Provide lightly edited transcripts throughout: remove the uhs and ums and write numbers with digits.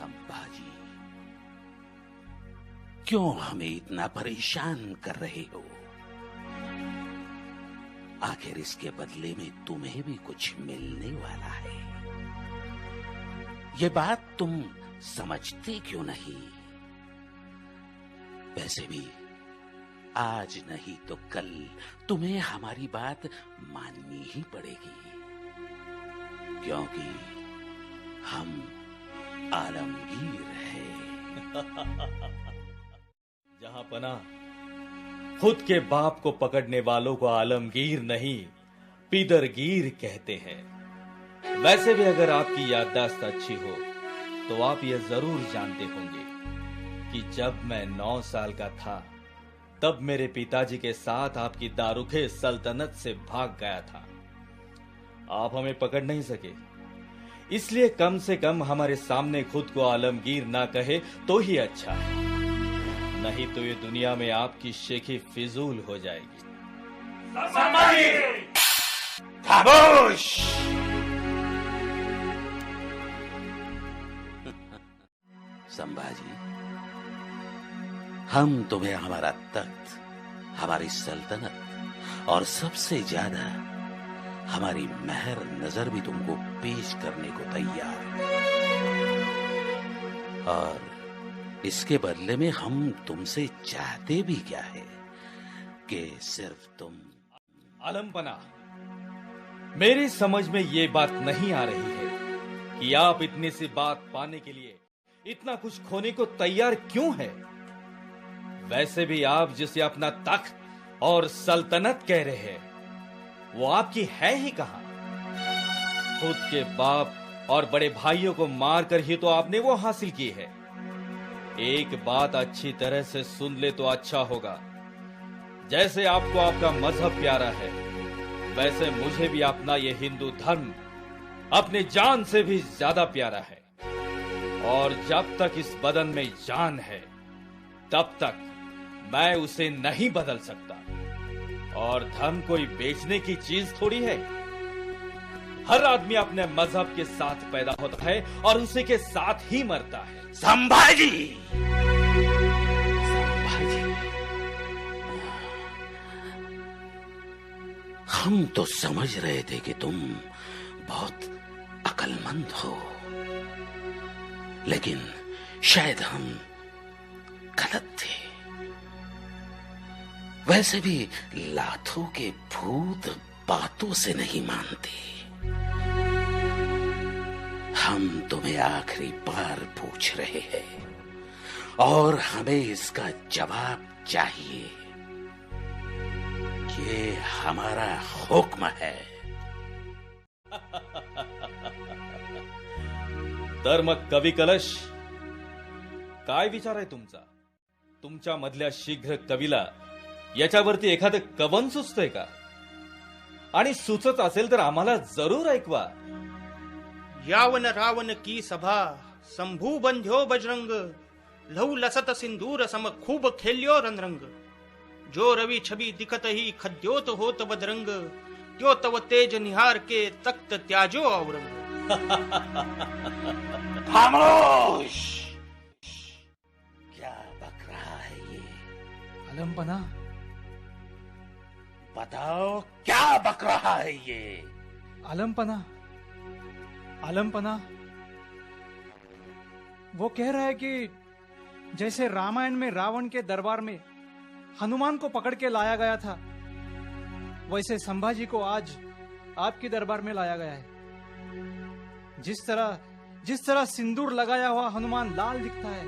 संभाजी, क्यों हमें इतना परेशान कर रहे हो? आखिर इसके बदले में तुम्हें भी कुछ मिलने वाला है। ये बात तुम समझते क्यों नहीं? वैसे भी आज नहीं तो कल तुम्हें हमारी बात माननी ही पड़ेगी, क्योंकि हम आलमगीर हैं। जहां पना खुद के बाप को पकड़ने वालों को आलमगीर नहीं पीदरगीर कहते हैं। वैसे भी अगर आपकी याददाश्त अच्छी हो तो आप यह जरूर जानते होंगे कि जब मैं 9 साल का था तब मेरे पिताजी के साथ आपकी दारुखे सल्तनत से भाग गया था। आप हमें पकड़ नहीं सके, इसलिए कम से कम हमारे सामने खुद को आलमगीर ना कहे तो ही अच्छा है, नहीं तो ये दुनिया में आपकी शेखी फिजूल हो जाएगी। खामोश! संभाजी, हम तुम्हें हमारा तख्त, हमारी सल्तनत और सबसे ज्यादा हमारी मेहर नजर भी तुमको पेश करने को तैयार हैं। और इसके बदले में हम तुमसे चाहते भी क्या है कि सिर्फ तुम। आलमपना, मेरी समझ में ये बात नहीं आ रही है कि आप इतनी सी बात पाने के लिए इतना कुछ खोने को तैयार क्यों है। वैसे भी आप जिसे अपना तख्त और सल्तनत कह रहे हैं वो आपकी है ही कहां। खुद के बाप और बड़े भाइयों को मारकर ही तो आपने वो हासिल की है। एक बात अच्छी तरह से सुन ले तो अच्छा होगा। जैसे आपको आपका मजहब प्यारा है, वैसे मुझे भी अपना ये हिंदू धर्म अपने जान से भी ज्यादा प्यारा है। और जब तक इस बदन में जान है तब तक मैं उसे नहीं बदल सकता। और धर्म कोई बेचने की चीज थोड़ी है। हर आदमी अपने मजहब के साथ पैदा होता है और उसी के साथ ही मरता है। संभाजी! हम तो समझ रहे थे कि तुम बहुत अक्लमंद हो, लेकिन शायद हम गलत थे। वैसे भी लाखों के भूत बातों से नहीं मानते। हम तुम्हें आखिरी बार पूछ रहे हैं और हमें इसका जवाब चाहिए। ये हमारा हुक्म है। धर्म कवी कलश, काय विचार आहे तुमचा? तुमच्या मधल्या शीघ्र कवीला याच्यावरती एखादं कवन सुचतंय का? आणि सुचत असेल तर आम्हाला जरूर ऐकवा। यावन रावण की सभा शंभू बंध्यो बजरंग, लहू लसत सिंदूर सम खूब खेल्यो रणरंग, जो रवि छवि दिखत ही खद्योत होत बदरंग, त्यो तव तेज निहार के तख्त त्याजो औरंग। खामोश! क्या बक रहा है ये? आलमपना, बताओ क्या बक रहा है ये? आलमपना, आलमपना, वो कह रहा है कि जैसे रामायण में रावण के दरबार में हनुमान को पकड़ के लाया गया था, वैसे संभाजी को आज आपके दरबार में लाया गया है। जिस तरह सिंदूर लगाया हुआ हनुमान लाल दिखता है,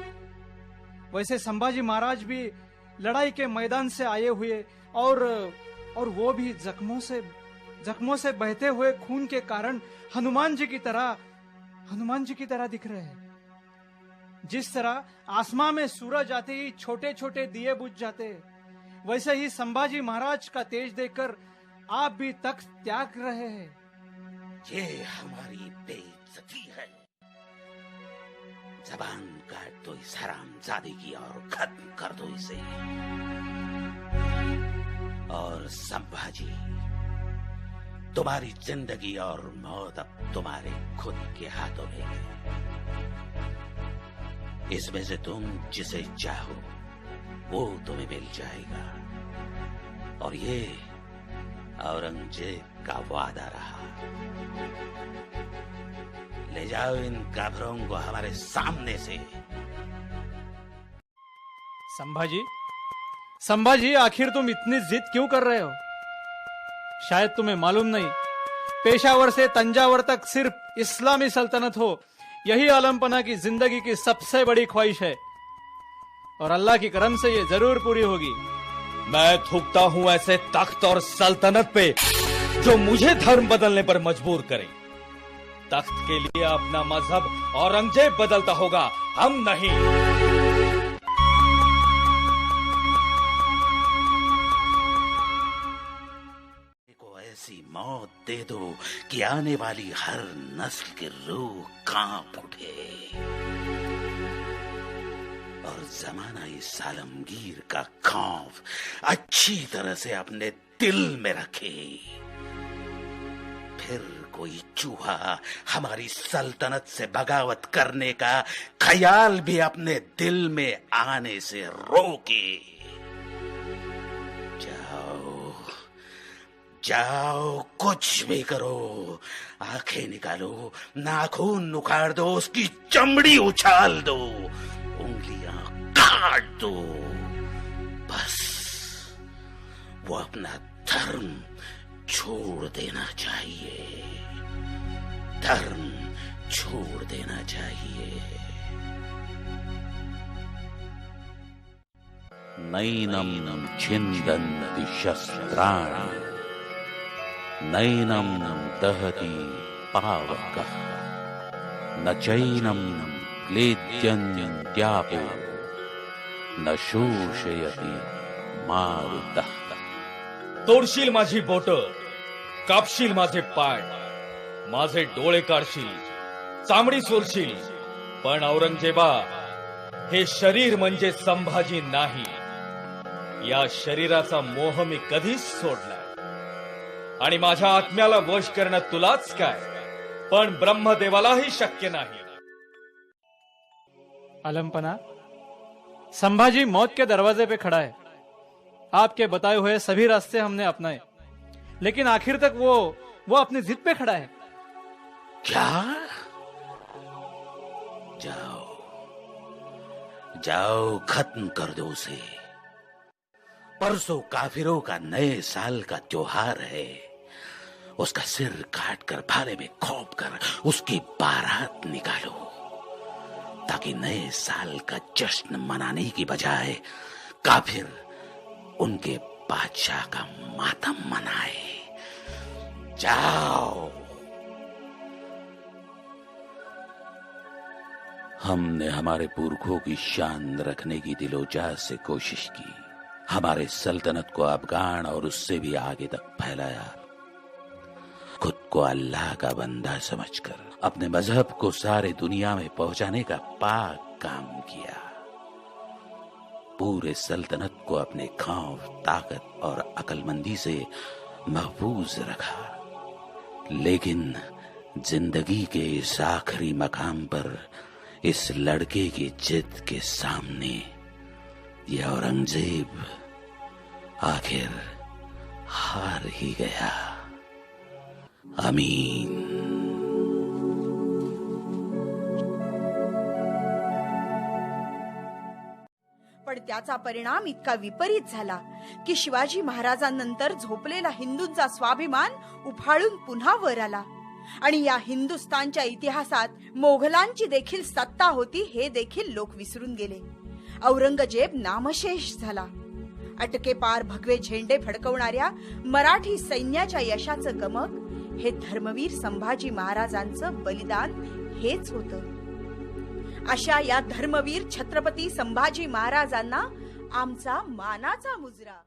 वैसे संभाजी महाराज भी लड़ाई के मैदान से आए हुए और वो भी जख्मों से बहते हुए खून के कारण हनुमान जी की तरह दिख रहे हैं। जिस तरह आसमां में सूरज आते ही छोटे छोटे दिए बुझ जाते, वैसे ही संभाजी महाराज का तेज देखकर आप भी तख्त त्याग रहे हैं। ये हमारी बेइज्जती है। जबान काट दो इस हरामजादे की और खत्म कर दो इसे। और संभाजी, तुम्हारी जिंदगी और मौत अब तुम्हारे खुद के हाथों में है। इसमें से तुम जिसे चाहो वो तुम्हें मिल जाएगा। और ये औरंगजेब का वादा रहा। ले जाओ इन काफिरों को हमारे सामने से। संभाजी, संभाजी, आखिर तुम इतनी जिद क्यों कर रहे हो? शायद तुम्हें मालूम नहीं, पेशावर से तंजावर तक सिर्फ इस्लामी सल्तनत हो, यही आलमपना की जिंदगी की सबसे बड़ी ख्वाहिश है, और अल्लाह की करम से ये जरूर पूरी होगी। मैं थूकता हूं ऐसे तख्त और सल्तनत पे जो मुझे धर्म बदलने पर मजबूर करे। तख्त के लिए अपना मजहब औरंगजेब बदलता होगा, हम नहीं। ऐसी मौत दे दो कि आने वाली हर नस्ल की रूह कांप उठे और जमाना इस आलमगीर का खौफ अच्छी तरह से अपने दिल में रखे। फिर कोई चूहा हमारी सल्तनत से बगावत करने का ख्याल भी अपने दिल में आने से रोके। जाओ, कुछ भी करो, आंखें निकालो, नाखून उखाड़ दो, उसकी चमड़ी उछाल दो, उंगलियां काट दो, बस वो अपना धर्म छोड़ देना चाहिए, धर्म छोड़ देना चाहिए। नैनम छिन्दन्ति शस्त्राणि नैनम दहति पावकः न चैनम क्लेद्यन्त्यापो न शोषयति मारुतः। तोडशील माझी बोट, कापशील माझे पाय, माझे डोळे काढशील, चामडी चोरशील, पण औरंगजेबा, हे शरीर म्हणजे संभाजी नाही। या शरीराचा मोह मी कधीच सोडला आणि माझ्या आत्म्याला वश करणं तुलाच काय, पण ब्रह्मदेवालाही शक्य नाही। आलमपना, संभाजी मौत के दरवाजे पे खड़ा है। आपके बताए हुए सभी रास्ते हमने अपनाए, लेकिन आखिर तक वो अपनी जिद पे खड़ा है। क्या? जाओ, जाओ, खत्म कर दो उसे। परसों काफिरों का नए साल का त्योहार है। उसका सिर काट कर भाले में खौप कर उसकी बारात निकालो, ताकि नए साल का जश्न मनाने की बजाय काफिर उनके बादशाह का मातम मनाए। जाओ। हमने हमारे पुरखों की शान रखने की दिलोजाह से कोशिश की, हमारे सल्तनत को अफगान और उससे भी आगे तक फैलाया। खुद को अल्लाह का बंदा समझकर अपने मजहब को सारे दुनिया में पहुंचाने का पाक काम किया। पूरे सल्तनत को अपने खौफ, ताकत और अक्लमंदी से महफूज रखा। लेकिन जिंदगी के इस आखिरी मकाम पर इस लड़के की जिद के सामने यह औरंगजेब आखिर हार ही गया। आमीन। पण त्याचा परिणाम इतका विपरीत झाला की शिवाजी महाराजांनंतर झोपलेला हिंदूंचा स्वाभिमान उफाळून पुन्हा वर आला आणि या हिंदुस्थानच्या इतिहासात मोगलांची देखील सत्ता होती हे देखील लोक विसरून गेले। औरंगजेब नामशेष झाला। अटकेपार भगवे झेंडे फडकवणाऱ्या मराठी सैन्याच्या यशाचं गमक हे धर्मवीर संभाजी महाराजांचं बलिदान हेच होतं। अशा या धर्मवीर छत्रपती संभाजी महाराजांना आमचा मानाचा मुजरा।